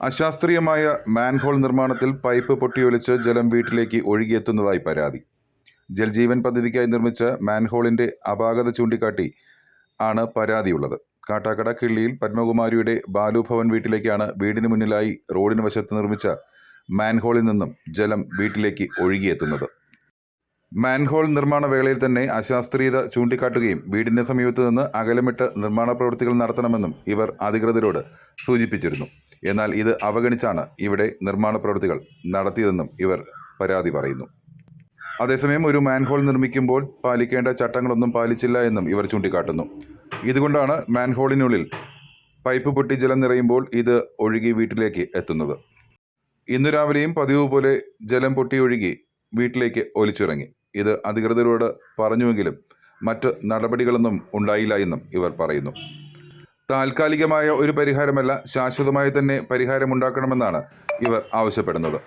അശാസ്ത്രീയമായ മാൻഹോൾ നിർമ്മാണത്തിൽ പൈപ്പ് പൊട്ടിയൊലിച്ച് ജലം വീട്ടിലേക്ക് ഒഴുകിയെത്തുന്നതായി പരാതി. ജൽജീവൻ പദ്ധതിക്കായി നിർമ്മിച്ച മാൻഹോളിന്റെ അപാകത ചൂണ്ടിക്കാട്ടി ആണ് പരാതിയുള്ളത്. കാട്ടാക്കട കിള്ളിയിൽ പത്മകുമാരിയുടെ ബാലുഭവൻ വീട്ടിലേക്കാണ് വീടിന് മുന്നിലായി റോഡിന് വശത്ത് നിർമ്മിച്ച മാൻഹോളിൽ നിന്നും ജലം വീട്ടിലേക്ക് ഒഴുകിയെത്തുന്നത്. മാൻഹോൾ നിർമ്മാണ വേളയിൽ തന്നെ അശാസ്ത്രീയത ചൂണ്ടിക്കാട്ടുകയും വീടിന്റെ സമീപത്ത് നിന്ന് അകലമിട്ട് നിർമ്മാണ പ്രവൃത്തികൾ നടത്തണമെന്നും ഇവർ അധികൃതരോട് സൂചിപ്പിച്ചിരുന്നു. എന്നാൽ ഇത് അവഗണിച്ചാണ് ഇവിടെ നിർമ്മാണ പ്രവൃത്തികൾ നടത്തിയതെന്നും ഇവർ പരാതി പറയുന്നു. അതേസമയം ഒരു മാൻഹോൾ നിർമ്മിക്കുമ്പോൾ പാലിക്കേണ്ട ചട്ടങ്ങളൊന്നും പാലിച്ചില്ല എന്നും ഇവർ ചൂണ്ടിക്കാട്ടുന്നു. ഇതുകൊണ്ടാണ് മാൻഹോളിനുള്ളിൽ പൈപ്പ് പൊട്ടി ജലം നിറയുമ്പോൾ ഇത് ഒഴുകി വീട്ടിലേക്ക് എത്തുന്നത്. ഇന്നു രാവിലെയും പതിവ് പോലെ ജലം പൊട്ടി ഒഴുകി വീട്ടിലേക്ക് ഒലിച്ചിറങ്ങി. ഇത് അധികൃതരോട് പറഞ്ഞുവെങ്കിലും മറ്റ് നടപടികളൊന്നും ഉണ്ടായില്ല എന്നും ഇവർ പറയുന്നു. താൽക്കാലികമായ ഒരു പരിഹാരമല്ല, ശാശ്വതമായി തന്നെ പരിഹാരമുണ്ടാക്കണമെന്നാണ് ഇവർ ആവശ്യപ്പെടുന്നത്.